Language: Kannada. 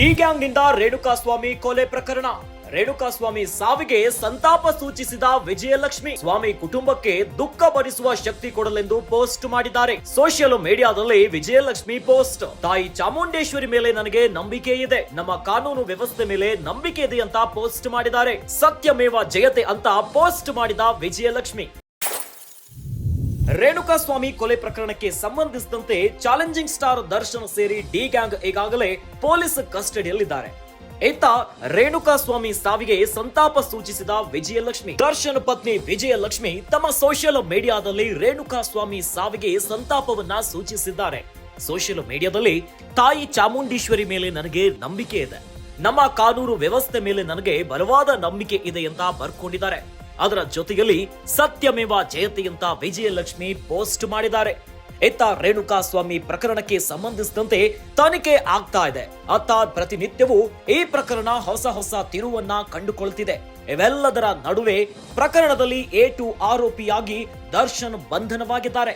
ಡಿ ಗ್ಯಾಂಗ್ನಿಂದ ರೇಣುಕಾಸ್ವಾಮಿ ಕೊಲೆ ಪ್ರಕರಣ. ರೇಣುಕಾಸ್ವಾಮಿ ಸಾವಿಗೆ ಸಂತಾಪ ಸೂಚಿಸಿದ ವಿಜಯಲಕ್ಷ್ಮಿ. ಸ್ವಾಮಿ ಕುಟುಂಬಕ್ಕೆ ದುಃಖ ಭರಿಸುವ ಶಕ್ತಿ ಕೊಡಲೆಂದು ಪೋಸ್ಟ್ ಮಾಡಿದ್ದಾರೆ. ಸೋಷಿಯಲ್ ಮೀಡಿಯಾದಲ್ಲಿ ವಿಜಯಲಕ್ಷ್ಮಿ ಪೋಸ್ಟ್: ತಾಯಿ ಚಾಮುಂಡೇಶ್ವರಿ ಮೇಲೆ ನನಗೆ ನಂಬಿಕೆ ಇದೆ, ನಮ್ಮ ಕಾನೂನು ವ್ಯವಸ್ಥೆ ಮೇಲೆ ನಂಬಿಕೆ ಇದೆ ಅಂತ ಪೋಸ್ಟ್ ಮಾಡಿದ್ದಾರೆ. ಸತ್ಯಮೇವ ಜಯತೆ ಅಂತ ಪೋಸ್ಟ್ ಮಾಡಿದ ವಿಜಯಲಕ್ಷ್ಮಿ. ರೇಣುಕಾಸ್ವಾಮಿ ಕೊಲೆ ಪ್ರಕರಣಕ್ಕೆ ಸಂಬಂಧಿಸಿದಂತೆ ಚಾಲೆಂಜಿಂಗ್ ಸ್ಟಾರ್ ದರ್ಶನ್ ಸೇರಿ ಡಿ ಗ್ಯಾಂಗ್ ಈಗಾಗಲೇ ಪೊಲೀಸ್ ಕಸ್ಟಡಿಯಲ್ಲಿದ್ದಾರೆ. ಇತ್ತ ರೇಣುಕಾಸ್ವಾಮಿ ಸಾವಿಗೆ ಸಂತಾಪ ಸೂಚಿಸಿದ ವಿಜಯಲಕ್ಷ್ಮಿ. ದರ್ಶನ್ ಪತ್ನಿ ವಿಜಯಲಕ್ಷ್ಮಿ ತಮ್ಮ ಸೋಷಿಯಲ್ ಮೀಡಿಯಾದಲ್ಲಿ ರೇಣುಕಾಸ್ವಾಮಿ ಸಾವಿಗೆ ಸಂತಾಪವನ್ನ ಸೂಚಿಸಿದ್ದಾರೆ. ಸೋಷಿಯಲ್ ಮೀಡಿಯಾದಲ್ಲಿ ತಾಯಿ ಚಾಮುಂಡೇಶ್ವರಿ ಮೇಲೆ ನನಗೆ ನಂಬಿಕೆ ಇದೆ, ನಮ್ಮ ಕಾನೂನು ವ್ಯವಸ್ಥೆ ಮೇಲೆ ನನಗೆ ಬಲವಾದ ನಂಬಿಕೆ ಇದೆ ಅಂತ ಬರ್ಕೊಂಡಿದ್ದಾರೆ. ಅದರ ಜೊತೆಯಲ್ಲಿ ಸತ್ಯಮೇವ ಜಯತೆ ಅಂತ ವಿಜಯಲಕ್ಷ್ಮಿ ಪೋಸ್ಟ್ ಮಾಡಿದ್ದಾರೆ. ಇತ್ತ ರೇಣುಕಾಸ್ವಾಮಿ ಪ್ರಕರಣಕ್ಕೆ ಸಂಬಂಧಿಸಿದಂತೆ ತನಿಖೆ ಆಗ್ತಾ ಇದೆ. ಅತ್ತ ಪ್ರತಿನಿತ್ಯವೂ ಈ ಪ್ರಕರಣ ಹೊಸ ತಿರುವನ್ನ ಕಂಡುಕೊಳ್ತಿದೆ. ಇವೆಲ್ಲದರ ನಡುವೆ ಪ್ರಕರಣದಲ್ಲಿ A2 ಆರೋಪಿಯಾಗಿ ದರ್ಶನ್ ಬಂಧನವಾಗಿದ್ದಾರೆ.